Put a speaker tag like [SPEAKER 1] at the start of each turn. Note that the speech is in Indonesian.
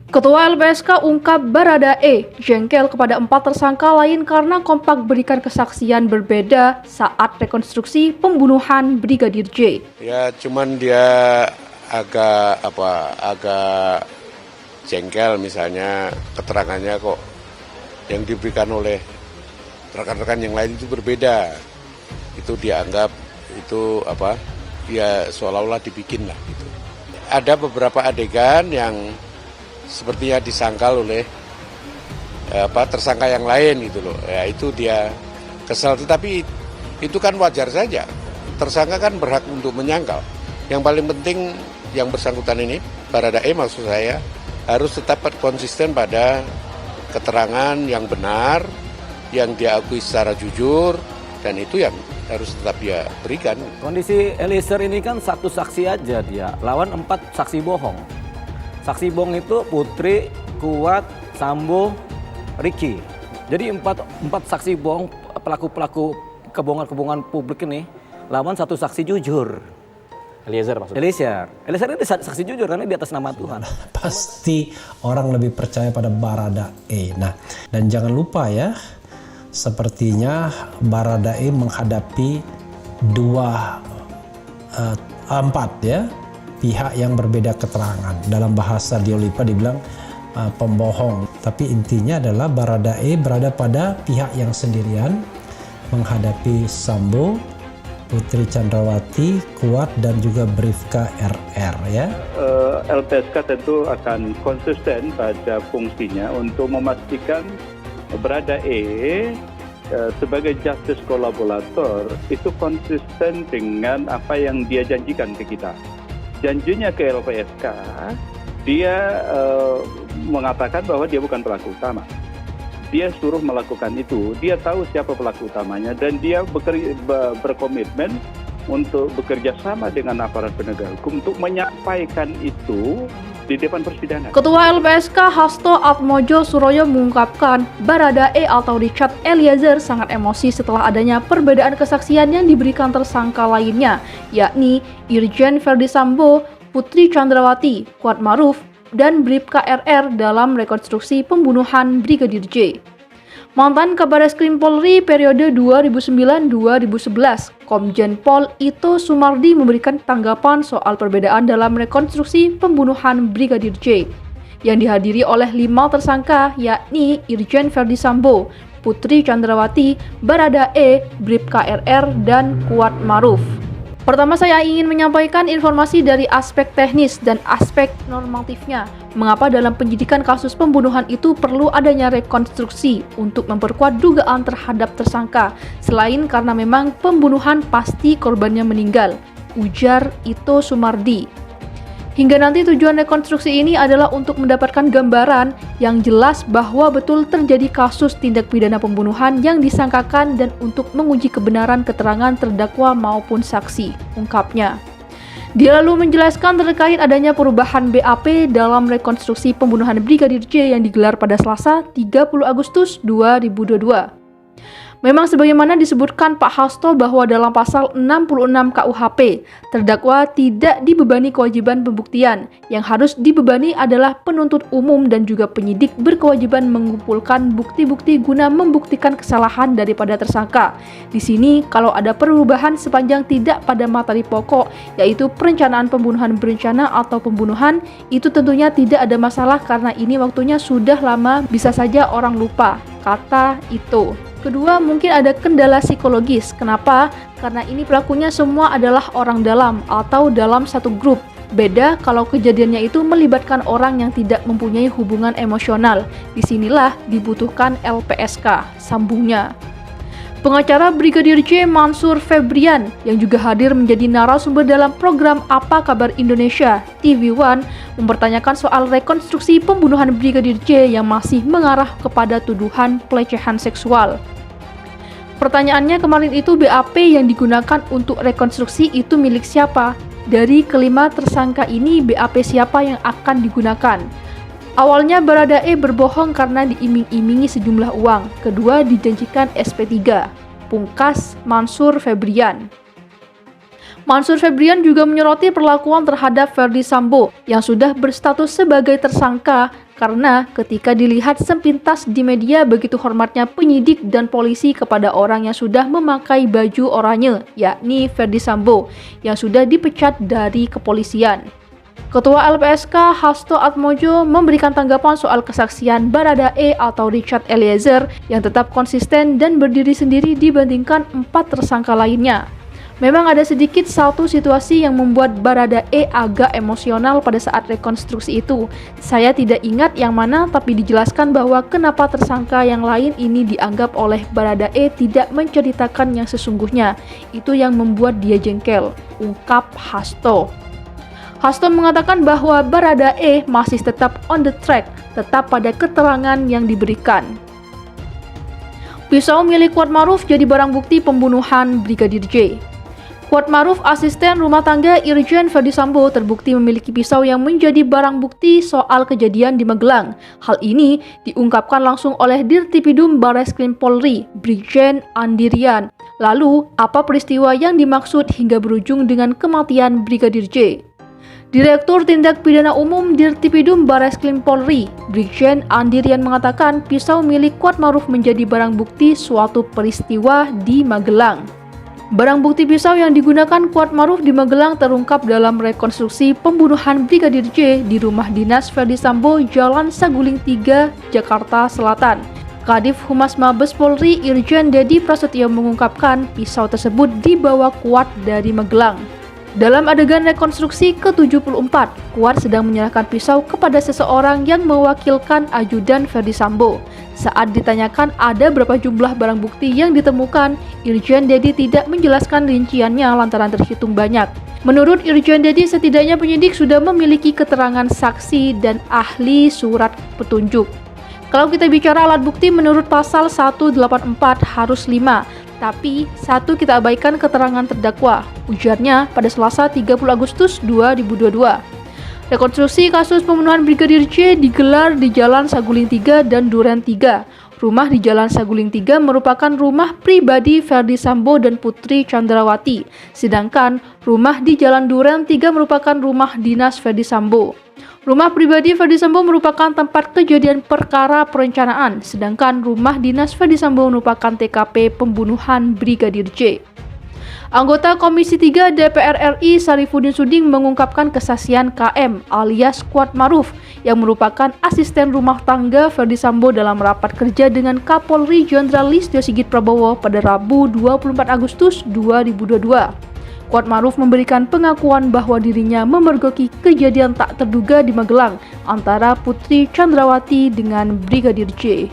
[SPEAKER 1] Ketua LPSK ungkap Baradae jengkel kepada 4 tersangka lain karena kompak berikan kesaksian berbeda saat rekonstruksi pembunuhan Brigadir J.
[SPEAKER 2] Ya, cuman dia agak jengkel, misalnya keterangannya kok yang diberikan oleh rekan-rekan yang lain itu berbeda. Itu dianggap itu ya seolah-olah dibikin lah gitu. Ada beberapa adegan yang sepertinya disangkal oleh tersangka yang lain gitu loh. Ya itu dia kesal, tetapi itu kan wajar saja. Tersangka kan berhak untuk menyangkal. Yang paling penting yang bersangkutan ini, Baradae maksud saya, harus tetap konsisten pada keterangan yang benar, yang dia akui secara jujur, dan itu yang harus tetap dia berikan.
[SPEAKER 3] Kondisi Eliezer ini kan satu saksi aja dia, lawan 4 saksi bohong. Saksi bohong itu Putri, Kuat, Sambo, Ricky. Jadi empat saksi bohong, pelaku-pelaku kebohongan publik ini lawan satu saksi jujur.
[SPEAKER 4] Eliezer maksudnya?
[SPEAKER 3] Eliezer ini saksi jujur karena di atas nama Tuhan.
[SPEAKER 5] Pasti orang lebih percaya pada Baradae. Nah, dan jangan lupa ya, sepertinya Baradae menghadapi 4 ya pihak yang berbeda keterangan. Dalam bahasa Diolipa dibilang pembohong. Tapi intinya adalah Baradae berada pada pihak yang sendirian menghadapi Sambo, Putri Chandrawati, Kuat, dan juga Bribka RR ya.
[SPEAKER 6] LPSK tentu akan konsisten pada fungsinya untuk memastikan Baradae sebagai justice kolaborator itu konsisten dengan apa yang dia janjikan ke kita. Janjinya ke LPSK, dia mengatakan bahwa dia bukan pelaku utama. Dia suruh melakukan itu, dia tahu siapa pelaku utamanya, dan dia berkomitmen untuk bekerja sama dengan aparat penegak hukum untuk menyampaikan itu di depan persidangan.
[SPEAKER 1] Ketua LPSK Hasto Atmojo Suroyo mengungkapkan Baradae atau Richard Eliezer sangat emosi setelah adanya perbedaan kesaksian yang diberikan tersangka lainnya, yakni Irjen Verdi Sambo, Putri Chandrawati, Kuat Maruf, dan Bribka RR dalam rekonstruksi pembunuhan Brigadir J. Mantan Kabareskrim Polri periode 2009-2011, Komjen Pol Ito Sumardi memberikan tanggapan soal perbedaan dalam rekonstruksi pembunuhan Brigadir J yang dihadiri oleh 5 tersangka, yakni Irjen Verdi Sambo, Putri Chandrawati, Baradae, Bribka RR, dan Kuat Maruf. Pertama, saya ingin menyampaikan informasi dari aspek teknis dan aspek normatifnya. Mengapa dalam penyidikan kasus pembunuhan itu perlu adanya rekonstruksi untuk memperkuat dugaan terhadap tersangka, selain karena memang pembunuhan pasti korbannya meninggal, ujar Ito Sumardi. Hingga nanti tujuan rekonstruksi ini adalah untuk mendapatkan gambaran yang jelas bahwa betul terjadi kasus tindak pidana pembunuhan yang disangkakan dan untuk menguji kebenaran keterangan terdakwa maupun saksi, ungkapnya. Dia lalu menjelaskan terkait adanya perubahan BAP dalam rekonstruksi pembunuhan Brigadir J yang digelar pada Selasa 30 Agustus 2022. Memang sebagaimana disebutkan Pak Hasto bahwa dalam pasal 66 KUHP, terdakwa tidak dibebani kewajiban pembuktian. Yang harus dibebani adalah penuntut umum dan juga penyidik berkewajiban mengumpulkan bukti-bukti guna membuktikan kesalahan daripada tersangka. Di sini kalau ada perubahan sepanjang tidak pada materi pokok, yaitu perencanaan pembunuhan berencana atau pembunuhan, itu tentunya tidak ada masalah karena ini waktunya sudah lama, bisa saja orang lupa, kata itu. Kedua, mungkin ada kendala psikologis. Kenapa? Karena ini pelakunya semua adalah orang dalam atau dalam satu grup. Beda kalau kejadiannya itu melibatkan orang yang tidak mempunyai hubungan emosional. Disinilah dibutuhkan LPSK, sambungnya. Pengacara Brigadir J Mansur Febrian yang juga hadir menjadi narasumber dalam program Apa Kabar Indonesia TV One mempertanyakan soal rekonstruksi pembunuhan Brigadir J yang masih mengarah kepada tuduhan pelecehan seksual. Pertanyaannya kemarin itu BAP yang digunakan untuk rekonstruksi itu milik siapa? Dari kelima tersangka ini BAP siapa yang akan digunakan? Awalnya Baradae berbohong karena diiming-imingi sejumlah uang. Kedua, dijanjikan SP3. Pungkas Mansur Febrian. Mansur Febrian juga menyoroti perlakuan terhadap Verdi Sambo yang sudah berstatus sebagai tersangka karena ketika dilihat sepintas di media begitu hormatnya penyidik dan polisi kepada orang yang sudah memakai baju oranye, yakni Verdi Sambo, yang sudah dipecat dari kepolisian. Ketua LPSK Hasto Atmojo memberikan tanggapan soal kesaksian Baradae atau Richard Eliezer yang tetap konsisten dan berdiri sendiri dibandingkan 4 tersangka lainnya. Memang ada sedikit satu situasi yang membuat Baradae agak emosional pada saat rekonstruksi itu. Saya tidak ingat yang mana, tapi dijelaskan bahwa kenapa tersangka yang lain ini dianggap oleh Baradae tidak menceritakan yang sesungguhnya. Itu yang membuat dia jengkel, ungkap Hasto. Hasto mengatakan bahwa Baradae masih tetap on the track, tetap pada keterangan yang diberikan. Pisau milik Kuatmaruf jadi barang bukti pembunuhan Brigadir J. Kuatmaruf, asisten rumah tangga Irjen Verdi Sambo, terbukti memiliki pisau yang menjadi barang bukti soal kejadian di Magelang. Hal ini diungkapkan langsung oleh Dirtipidum Bareskrim Polri, Brigjen Andirian. Lalu, apa peristiwa yang dimaksud hingga berujung dengan kematian Brigadir J? Direktur Tindak Pidana Umum Dirtipidum Bareskrim Polri, Brigjen Andirian mengatakan pisau milik Kuatmaruf menjadi barang bukti suatu peristiwa di Magelang. Barang bukti pisau yang digunakan Kuatmaruf di Magelang terungkap dalam rekonstruksi pembunuhan Brigadir J di rumah dinas Verdi Sambo, Jalan Saguling 3, Jakarta Selatan. Kadif Humas Mabes Polri Irjen Dedi Prasetyo mengungkapkan pisau tersebut dibawa Kuat dari Magelang. Dalam adegan rekonstruksi ke-74, Kuat sedang menyerahkan pisau kepada seseorang yang mewakilkan ajudan Verdi Sambo. Saat ditanyakan ada berapa jumlah barang bukti yang ditemukan, Irjen Dedi tidak menjelaskan rinciannya lantaran terhitung banyak. Menurut Irjen Dedi, setidaknya penyidik sudah memiliki keterangan saksi dan ahli surat petunjuk. Kalau kita bicara alat bukti menurut pasal 184 harus 5. Tapi, satu kita abaikan keterangan terdakwa, ujarnya pada Selasa 30 Agustus 2022. Rekonstruksi kasus pembunuhan Brigadir J digelar di Jalan Saguling 3 dan Duren 3. Rumah di Jalan Saguling 3 merupakan rumah pribadi Verdi Sambo dan Putri Chandrawati, sedangkan rumah di Jalan Duren 3 merupakan rumah dinas Verdi Sambo. Rumah pribadi Verdi Sambo merupakan tempat kejadian perkara perencanaan, sedangkan rumah dinas Verdi Sambo merupakan TKP pembunuhan Brigadir J. Anggota Komisi 3 DPR RI Sarifudin Suding mengungkapkan kesaksian KM alias Kuatmaruf yang merupakan asisten rumah tangga Verdi Sambo dalam rapat kerja dengan Kapolri Jenderal Listio Sigit Prabowo pada Rabu 24 Agustus 2022. Kuatmaruf memberikan pengakuan bahwa dirinya memergoki kejadian tak terduga di Magelang antara Putri Chandrawati dengan Brigadir J.